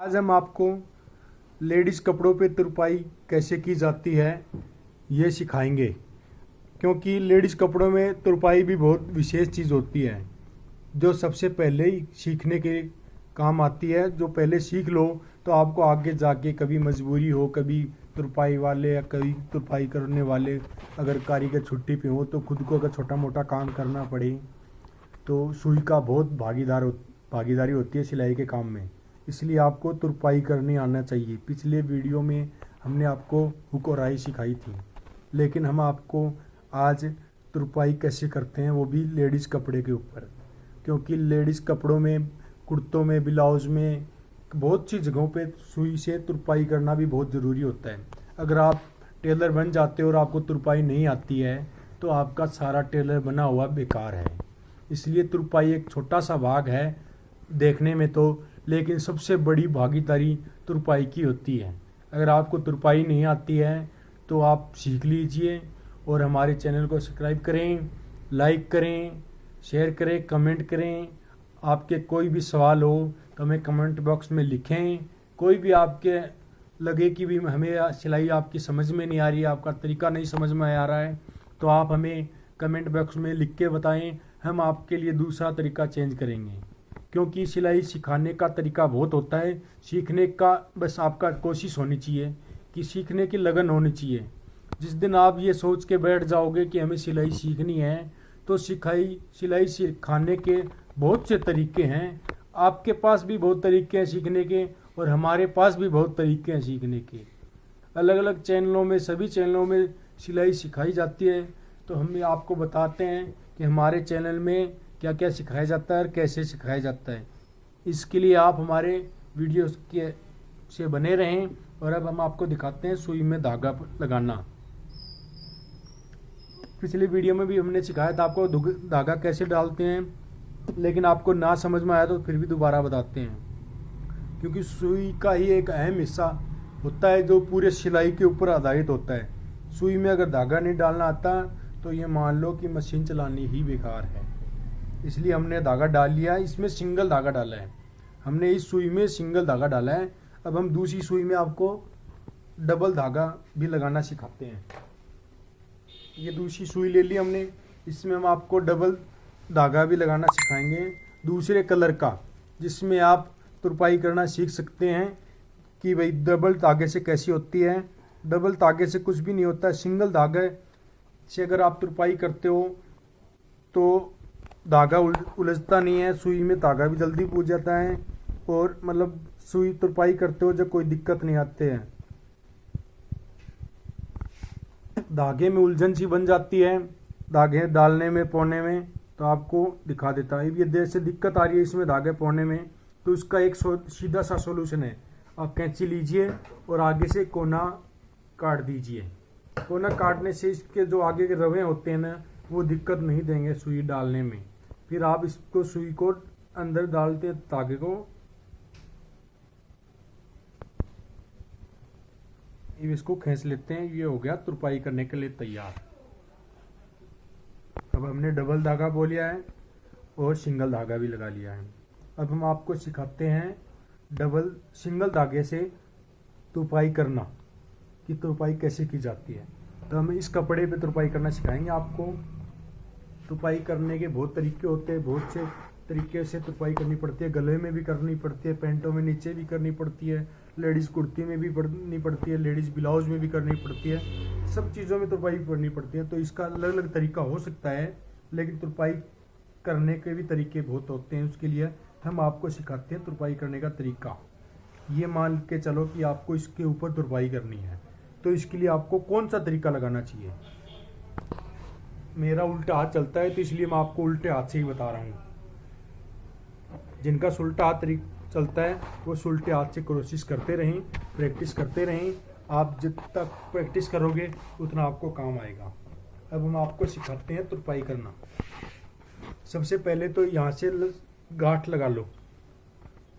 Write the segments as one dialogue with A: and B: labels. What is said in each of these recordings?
A: आज हम आपको लेडीज़ कपड़ों पे तुरपाई कैसे की जाती है ये सिखाएंगे, क्योंकि लेडीज़ कपड़ों में तुरपाई भी बहुत विशेष चीज़ होती है जो सबसे पहले ही सीखने के काम आती है। जो पहले सीख लो तो आपको आगे जाके कभी मजबूरी हो, कभी तुरपाई वाले या कभी तुरपाई करने वाले अगर कारीगर छुट्टी पे हो तो खुद को अगर छोटा मोटा काम करना पड़े तो सुई का बहुत भागीदारी होती है सिलाई के काम में। इसलिए आपको तुरपाई करनी आना चाहिए। पिछले वीडियो में हमने आपको हुक और आई सिखाई थी, लेकिन हम आपको आज तुरपाई कैसे करते हैं वो भी लेडीज़ कपड़े के ऊपर, क्योंकि लेडीज़ कपड़ों में, कुर्तों में, ब्लाउज़ में, बहुत सी जगहों पे सुई से तुरपाई करना भी बहुत ज़रूरी होता है। अगर आप टेलर बन जाते हो और आपको तुरपाई नहीं आती है तो आपका सारा टेलर बना हुआ बेकार है। इसलिए तुरपाई एक छोटा सा भाग है देखने में तो, लेकिन सबसे बड़ी भागीदारी तुरपाई की होती है। अगर आपको तुरपाई नहीं आती है तो आप सीख लीजिए और हमारे चैनल को सब्सक्राइब करें, लाइक करें, शेयर करें, कमेंट करें। आपके कोई भी सवाल हो तो हमें कमेंट बॉक्स में लिखें। कोई भी आपके लगे कि भी हमें सिलाई आपकी समझ में नहीं आ रही है, आपका तरीका नहीं समझ में आ रहा है, तो आप हमें कमेंट बॉक्स में लिख के बताएं। हम आपके लिए दूसरा तरीका चेंज करेंगे, क्योंकि सिलाई सिखाने का तरीका बहुत होता है, सीखने का बस आपका कोशिश होनी चाहिए कि सीखने की लगन होनी चाहिए। जिस दिन आप ये सोच के बैठ जाओगे कि हमें सिलाई सीखनी है तो सिलाई सिखाने के बहुत से तरीके हैं। आपके पास भी बहुत तरीके हैं सीखने के और हमारे पास भी बहुत तरीके हैं सीखने के। अलग अलग चैनलों में, सभी चैनलों में सिलाई सिखाई जाती है, तो हम आपको बताते हैं कि हमारे चैनल में क्या क्या सिखाया जाता है और कैसे सिखाया जाता है। इसके लिए आप हमारे वीडियोस के से बने रहें। और अब हम आपको दिखाते हैं सुई में धागा लगाना। पिछली वीडियो में भी हमने सिखाया था आपको धागा कैसे डालते हैं, लेकिन आपको ना समझ में आया तो फिर भी दोबारा बताते हैं, क्योंकि सुई का ही एक अहम हिस्सा होता है जो पूरे सिलाई के ऊपर आधारित होता है। सुई में अगर धागा नहीं डालना आता तो ये मान लो कि मशीन चलानी ही बेकार है। इसलिए हमने धागा डाल लिया। इसमें सिंगल धागा डाला है हमने, इस सुई में सिंगल धागा डाला है। अब हम दूसरी सुई में आपको डबल धागा भी लगाना सिखाते हैं। ये दूसरी सुई ले ली हमने, इसमें हम आपको डबल धागा भी लगाना सिखाएंगे दूसरे कलर का, जिसमें आप तुरपाई करना सीख सकते हैं कि भाई डबल धागे से कैसी होती है। डबल धागे से कुछ भी नहीं होता है। सिंगल धागे से अगर आप तुरपाई करते हो तो धागा उलझता नहीं है, सुई में धागा भी जल्दी पूछ जाता है और मतलब सुई तुरपाई करते हो जब कोई दिक्कत नहीं आते हैं। धागे में उलझन सी बन जाती है धागे डालने में, पौने में, तो आपको दिखा देता है। ये जैसे दिक्कत आ रही है इसमें धागे पौने में, तो इसका एक सीधा सा सोल्यूशन है। आप कैंची लीजिए और आगे से कोना काट दीजिए। कोना काटने से इसके जो आगे के रवे होते हैं ना, वो दिक्कत नहीं देंगे सुई डालने में। फिर आप इसको सुई को अंदर डालते हैं धागे को, इसको खींच लेते हैं। ये हो गया तुरपाई करने के लिए तैयार। अब हमने डबल धागा बो लिया है और सिंगल धागा भी लगा लिया है। अब हम आपको सिखाते हैं सिंगल धागे से तुरपाई करना, कि तुरपाई कैसे की जाती है। तो हम इस कपड़े पे तुरपाई करना सिखाएंगे आपको। तुरपाई करने के बहुत तरीके होते हैं, बहुत से तरीके से तुरपाई करनी पड़ती है। गले में भी करनी पड़ती है, पैंटों में नीचे भी करनी पड़ती है, लेडीज़ कुर्ती में भी करनी पड़ती है, लेडीज़ ब्लाउज में भी करनी पड़ती है। सब चीज़ों में तुरपाई करनी पड़ती है। तो इसका अलग अलग तरीका हो सकता है, लेकिन तुरपाई करने के भी तरीके बहुत होते हैं। उसके लिए हम आपको सिखाते हैं तुरपाई करने का तरीका। ये मान के चलो कि आपको इसके ऊपर तुरपाई करनी है, तो इसके लिए आपको कौन सा तरीका लगाना चाहिए। मेरा उल्टा हाथ चलता है तो इसलिए मैं आपको उल्टे हाथ से ही बता रहा हूँ। जिनका उल्टा हाथ चलता है वो उल्टे हाथ से कोशिश करते रहें, प्रैक्टिस करते रहें। आप जित तक प्रैक्टिस करोगे उतना आपको काम आएगा। अब हम आपको सिखाते हैं तुरपाई करना। सबसे पहले तो यहाँ से गांठ लगा लो,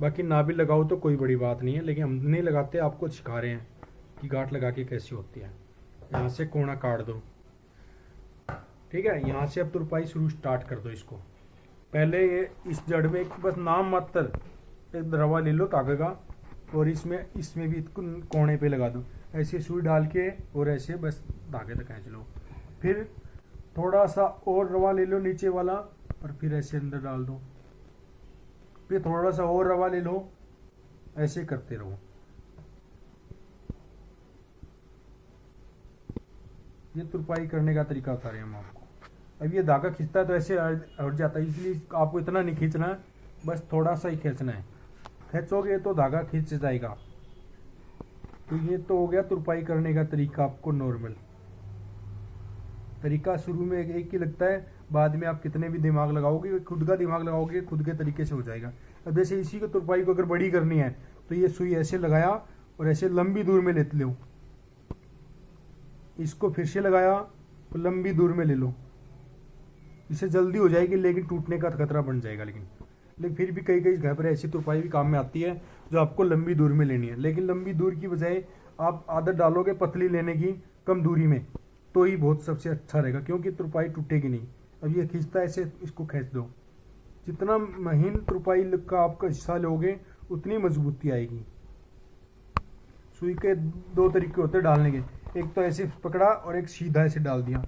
A: बाकी ना भी लगाओ तो कोई बड़ी बात नहीं है, लेकिन हम नहीं लगाते, आपको सिखा रहे हैं कि गांठ लगा के कैसी होती है। यहाँ से कोना काट दो, ठीक है। यहाँ से अब तुरपाई शुरू स्टार्ट कर दो। इसको पहले ये इस जड़ में बस नाम मात्र एक रवा ले लो धागे का, और इसमें भी कोने पे लगा दो। ऐसे सुई डाल के और ऐसे बस धागे तक खींच लो। फिर थोड़ा सा और रवा ले लो नीचे वाला और फिर ऐसे अंदर डाल दो। फिर थोड़ा सा और रवा ले लो, ऐसे करते रहो। ये तुरपाई करने का तरीका बता रहे हैं हम आपको। अब ये धागा खींचता है तो ऐसे हट जाता है, इसलिए आपको इतना नहीं खींचना है, बस थोड़ा सा ही खींचना है। खींचोगे तो धागा खींच जाएगा। तो ये तो हो गया तुरपाई करने का तरीका आपको नॉर्मल तरीका। शुरू में एक ही लगता है, बाद में आप कितने भी दिमाग लगाओगे, खुद का दिमाग लगाओगे, खुद के तरीके से हो जाएगा। अब जैसे इसी को तुरपाई को अगर बड़ी करनी है तो ये सुई ऐसे लगाया और ऐसे लंबी दूर में लेते लो, इसको फिर से लगाया तो लंबी दूर में ले लो। इससे जल्दी हो जाएगी, लेकिन टूटने का खतरा बन जाएगा। लेकिन फिर भी कई घर पर ऐसी तुरपाई भी काम में आती है जो आपको लंबी दूर में लेनी है। लेकिन लंबी दूर की बजाय आप आदत डालोगे पतली लेने की, कम दूरी में, तो ही बहुत सबसे अच्छा रहेगा, क्योंकि तुरपाई टूटेगी नहीं। अब ये खींचता है ऐसे, इसको खींच दो। जितना महीन तुरपाई का आपका हिस्सा लोगे उतनी मजबूती आएगी। सुई के दो तरीके होते हैं डालने के, एक तो ऐसे पकड़ा और एक सीधा ऐसे डाल दिया,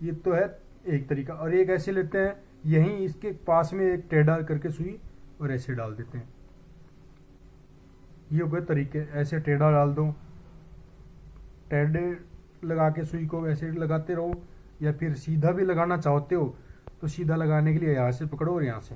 A: ये तो है एक तरीका। और एक ऐसे लेते हैं, यहीं इसके पास में एक टेढ़ा करके सुई और ऐसे डाल देते हैं। ये हो गए तरीके। ऐसे टेढ़ा डाल दो, टेढ़े लगा के सुई को ऐसे लगाते रहो, या फिर सीधा भी लगाना चाहते हो तो सीधा लगाने के लिए यहाँ से पकड़ो और यहाँ से।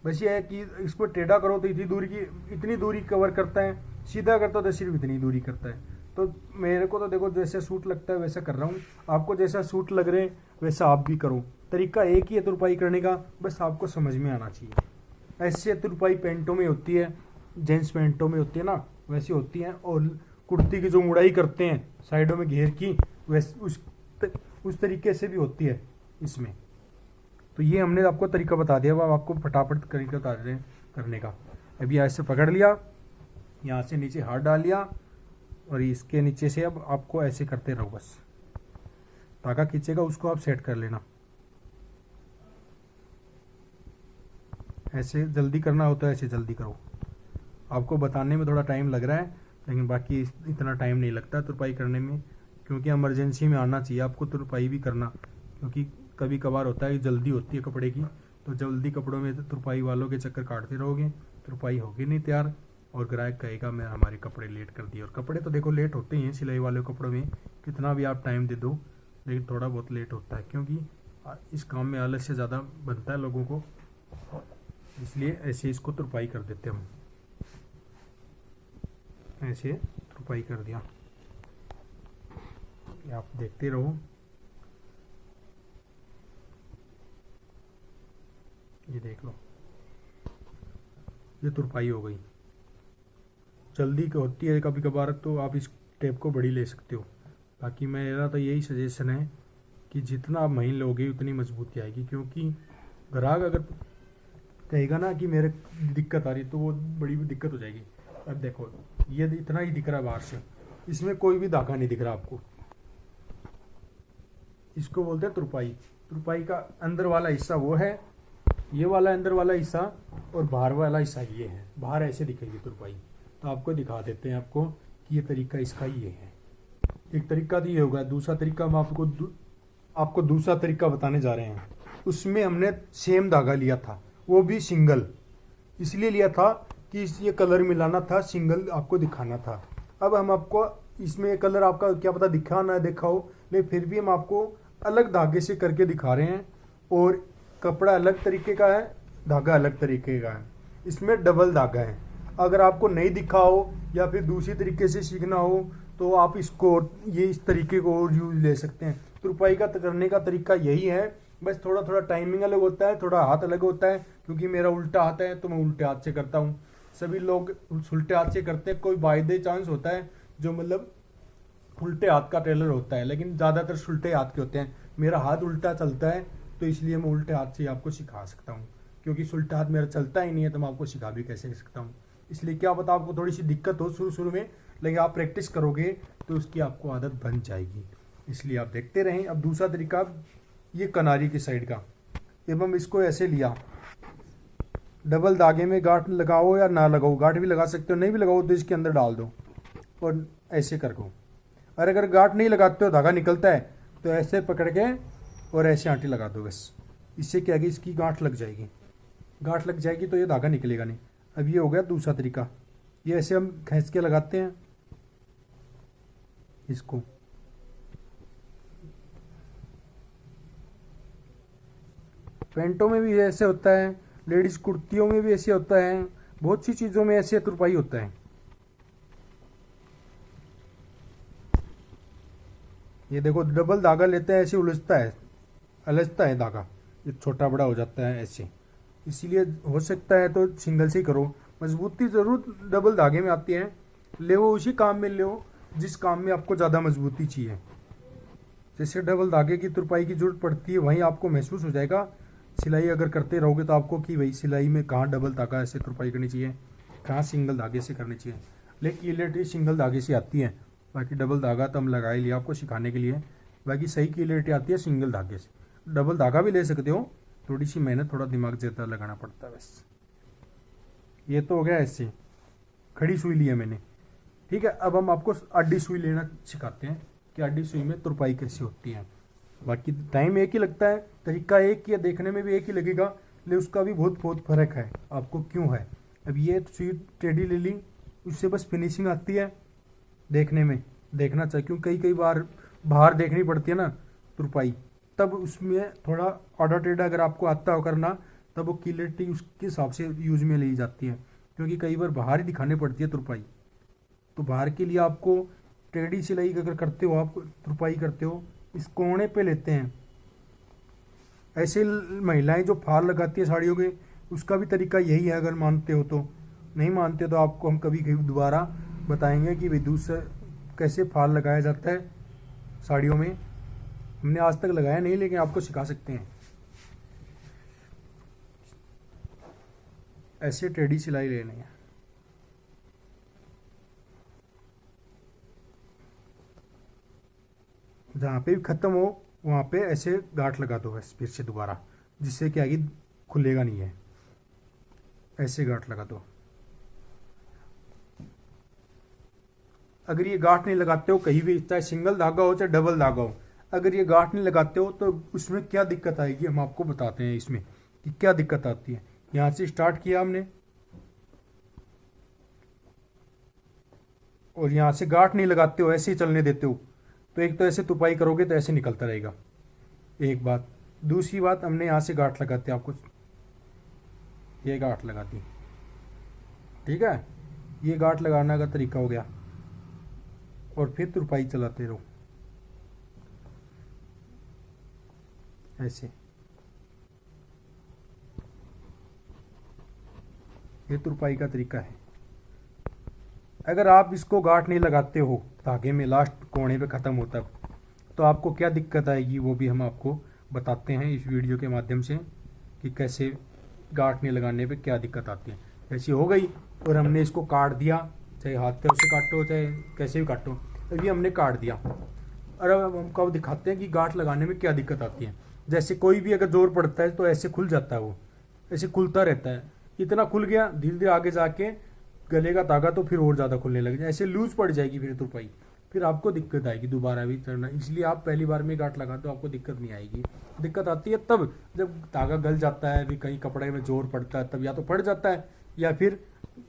A: बस ये है कि इसको टेढ़ा करो तो इतनी दूरी कवर करता है, सीधा करता तो सिर्फ इतनी दूरी करता है। तो मेरे को तो देखो जैसे सूट लगता है वैसा कर रहा हूँ, आपको जैसा सूट लग रहे वैसा आप भी करो। तरीका एक ही है तुरपाई करने का, बस आपको समझ में आना चाहिए। ऐसे तुरपाई पैंटों में होती है, जेंट्स पैंटों में होती है ना, वैसी होती है। और कुर्ती की जो मुड़ाई करते हैं साइडों में घेर की, वैसे उस तरीके से भी होती है इसमें। तो ये हमने आपको तरीका बता दिया, अब आपको फटाफट तरीका बता रहे हैं करने का। अभी ऐसे पकड़ लिया, यहाँ से नीचे हाथ डाल लिया और इसके नीचे से अब आपको ऐसे करते रहो। बस धागा खींचेगा उसको आप सेट कर लेना। ऐसे जल्दी करना होता है, ऐसे जल्दी करो। आपको बताने में थोड़ा टाइम लग रहा है, लेकिन बाकी इतना टाइम नहीं लगता तुरपाई करने में, क्योंकि इमरजेंसी में आना चाहिए आपको तुरपाई भी करना। क्योंकि कभी कभार होता है जल्दी होती है कपड़े की, तो जल्दी कपड़ों में तुरपाई वालों के चक्कर काटते रहोगे, तुरपाई होगी नहीं तैयार, और ग्राहक कहेगा मैं हमारे कपड़े लेट कर दिए। और कपड़े तो देखो लेट होते ही हैं सिलाई वाले कपड़ों में, कितना भी आप टाइम दे दो, लेकिन थोड़ा बहुत लेट होता है, क्योंकि इस काम में आलस्य ज़्यादा बनता है लोगों को, इसलिए ऐसे इसको तुरपाई कर देते हम। ऐसे तुरपाई कर दिया, आप देखते रहो। ये देख लो, ये तुरपाई हो गई। जल्दी होती है कभी कभार तो आप इस टेप को बड़ी ले सकते हो। बाकी मेरा तो यही सजेशन है कि जितना आप महीन लोगे उतनी मजबूती आएगी, क्योंकि ग्राहक अगर कहेगा ना कि मेरे दिक्कत आ रही, तो वो बड़ी दिक्कत हो जाएगी। अब देखो ये इतना ही दिख रहा है बाहर से, इसमें कोई भी धागा नहीं दिख रहा आपको। इसको बोलते हैं तुरपाई। तुरपाई का अंदर वाला हिस्सा वो है, ये वाला अंदर वाला हिस्सा, और बाहर वाला हिस्सा ये है। बाहर ऐसे दिखेगी तुरपाई। तो आपको दिखा देते हैं आपको कि ये तरीका इसका ये है। एक तरीका तो ये होगा, दूसरा तरीका हम आपको दूसरा तरीका बताने जा रहे हैं। उसमें हमने सेम धागा लिया था, वो भी सिंगल, इसलिए लिया था कि ये कलर मिलाना था, सिंगल आपको दिखाना था। अब हम आपको इसमें कलर आपका क्या पता दिखा ना देखा हो, लेकिन फिर भी हम आपको अलग धागे से करके दिखा रहे हैं। और कपड़ा अलग तरीके का है, धागा अलग तरीके का है, इसमें डबल धागा है। अगर आपको नहीं दिखा हो या फिर दूसरी तरीके से सीखना हो तो आप इसको ये इस तरीके को और यूज ले सकते हैं। तुरपाई का करने का तरीका यही है, बस थोड़ा थोड़ा टाइमिंग अलग होता है, थोड़ा हाथ अलग होता है, क्योंकि मेरा उल्टा हाथ है तो मैं उल्टे हाथ से करता हूँ। सभी लोग उल्टे हाथ से करते हैं, कोई बाय द चांस होता है जो मतलब उल्टे हाथ का टेलर होता है, लेकिन ज़्यादातर उल्टे हाथ के होते हैं। मेरा हाथ उल्टा चलता है तो इसलिए मैं उल्टे हाथ से आपको सिखा सकता हूँ, क्योंकि उल्टा हाथ मेरा चलता ही नहीं है तो मैं आपको सिखा भी कैसे सकता हूँ। इसलिए क्या पता आपको थोड़ी सी दिक्कत हो शुरू में, लेकिन आप प्रैक्टिस करोगे तो उसकी आपको आदत बन जाएगी। इसलिए आप देखते रहें। अब दूसरा तरीका, ये कनारी की साइड का, जब हम इसको ऐसे लिया, डबल धागे में गांठ लगाओ या ना लगाओ, गांठ भी लगा सकते हो, नहीं भी लगाओ तो इसके अंदर डाल दो और ऐसे कर दो। और अगर गांठ नहीं लगाते हो, धागा निकलता है, तो ऐसे पकड़ के और ऐसे आंटी लगा दो बस। इससे क्या है, इसकी गांठ लग जाएगी। गांठ लग जाएगी तो ये धागा निकलेगा नहीं। अब ये हो गया दूसरा तरीका। ये ऐसे हम खींच के लगाते हैं इसको। पैंटों में भी ऐसे होता है, लेडीज कुर्तियों में भी ऐसे होता है, बहुत सी चीज़ों में ऐसे तुरपाई होता है। ये देखो डबल धागा लेते हैं, ऐसे उलझता है धागा, ये छोटा बड़ा हो जाता है ऐसे। इसीलिए हो सकता है तो सिंगल से ही करो। मजबूती ज़रूर डबल धागे में आती है, ले वो उसी काम में ले जिस काम में आपको ज़्यादा मजबूती चाहिए। जैसे डबल धागे की तुरपाई की जरूरत पड़ती है, वहीं आपको महसूस हो जाएगा। सिलाई अगर करते रहोगे तो आपको कि भाई सिलाई में कहाँ डबल धागा ऐसे तुरपाई करनी चाहिए, कहाँ सिंगल धागे से करनी चाहिए। लेकिन क्लियरिटी सिंगल धागे से आती है, बाकी डबल धागा तो हम लगा ही लिया आपको सिखाने के लिए। बाकी सही क्लियरिटी आती है सिंगल धागे से। डबल धागा भी ले सकते हो, थोड़ी सी मेहनत, थोड़ा दिमाग ज़्यादा लगाना पड़ता है बस। ये तो हो गया ऐसे, खड़ी सुई ली है मैंने, ठीक है। अब हम आपको आडी सुई लेना सिखाते हैं कि आडी सुई में तुरपाई कैसे होती है। बाकी टाइम एक ही लगता है, तरीका एक ही है, देखने में भी एक ही लगेगा, लेकिन उसका भी बहुत फर्क है। आपको क्यों है, अब ये सुई टेढ़ी ले ली, उससे बस फिनिशिंग आती है देखने में, देखना चाहिए। क्योंकि कई बार बाहर देखनी पड़ती है ना तुरपाई, तब उसमें थोड़ा आड़ा टेढ़ा अगर आपको आता हो करना, तब वो क्लियरिटी उसके हिसाब से यूज में ली जाती है। क्योंकि कई बार बाहर ही दिखानी पड़ती है तुरपाई, तो बाहर के लिए आपको टेढ़ी सिलाई अगर करते हो, आप तुरपाई करते हो, इस कोने पे लेते हैं। ऐसे महिलाएं जो फाल लगाती है साड़ियों के, उसका भी तरीका यही है, अगर मानते हो तो। नहीं मानते तो आपको हम कभी दोबारा बताएंगे कि भाई दूसरा कैसे फाल लगाया जाता है साड़ियों में। हमने आज तक लगाया नहीं, लेकिन आपको सिखा सकते हैं। ऐसे टेढ़ी सिलाई लेनी है, जहाँ पे भी ख़त्म हो वहाँ पे ऐसे गांठ लगा दो बस फिर से दोबारा, जिससे कि आगे खुलेगा नहीं है। ऐसे गांठ लगा दो। अगर ये गांठ नहीं लगाते हो कहीं भी, चाहे सिंगल धागा हो चाहे डबल धागा हो, अगर ये गांठ नहीं लगाते हो तो उसमें क्या दिक्कत आएगी, हम आपको बताते हैं इसमें कि क्या दिक्कत आती है। यहाँ से स्टार्ट किया हमने, और यहाँ से गांठ नहीं लगाते हो, ऐसे ही चलने देते हो, तो एक तो ऐसे तुरपाई करोगे तो ऐसे निकलता रहेगा, एक बात। दूसरी बात, हमने यहाँ से गांठ लगाते आपको, ये गांठ लगाती, ठीक है। ये गांठ लगाने का तरीका हो गया, और फिर तुरपाई चलाते रहो ऐसे। ये तुरपाई का तरीका है। अगर आप इसको गांठ नहीं लगाते हो धागे में, लास्ट कोने पे ख़त्म होता है, तो आपको क्या दिक्कत आएगी वो भी हम आपको बताते हैं इस वीडियो के माध्यम से कि कैसे गांठ नहीं लगाने पे क्या दिक्कत आती है। ऐसी हो गई और हमने इसको काट दिया, चाहे हाथ से काटो चाहे कैसे भी काटो, अभी हमने काट दिया। और अब हम कब दिखाते हैं कि गांठ लगाने में क्या दिक्कत आती है। जैसे कोई भी अगर जोर पड़ता है तो ऐसे खुल जाता है, वो ऐसे खुलता रहता है, इतना खुल गया, धीरे धीरे आगे जाके गले का धागा तो फिर और ज़्यादा खुलने लग जाए, ऐसे लूज पड़ जाएगी फिर तुरपाई, फिर आपको दिक्कत आएगी दोबारा भी करना। इसलिए आप पहली बार में गांठ लगा दो, आपको दिक्कत नहीं आएगी। दिक्कत आती है तब जब धागा गल जाता है, भी कहीं कपड़े में जोर पड़ता है, तब या तो फट जाता है या फिर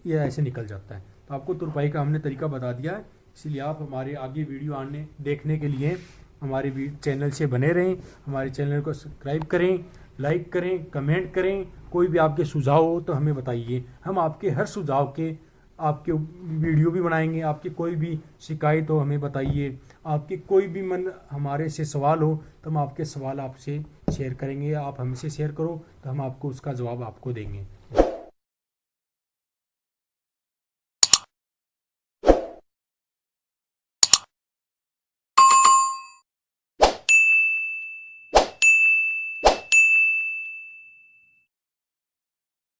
A: ये ऐसे निकल जाता है। तो आपको तुरपाई का हमने तरीका बता दिया है। इसलिए आप हमारे आगे वीडियो देखने के लिए हमारे चैनल से बने रहें, हमारे चैनल को सब्सक्राइब करें, लाइक करें, कमेंट करें। कोई भी आपके सुझाव हो तो हमें बताइए, हम आपके हर सुझाव के आपके वीडियो भी बनाएंगे। आपकी कोई भी शिकायत हो हमें बताइए, आपके कोई भी मन हमारे से सवाल हो तो हम आपके सवाल आपसे शेयर करेंगे। आप हमसे शेयर करो तो हम आपको उसका जवाब आपको देंगे।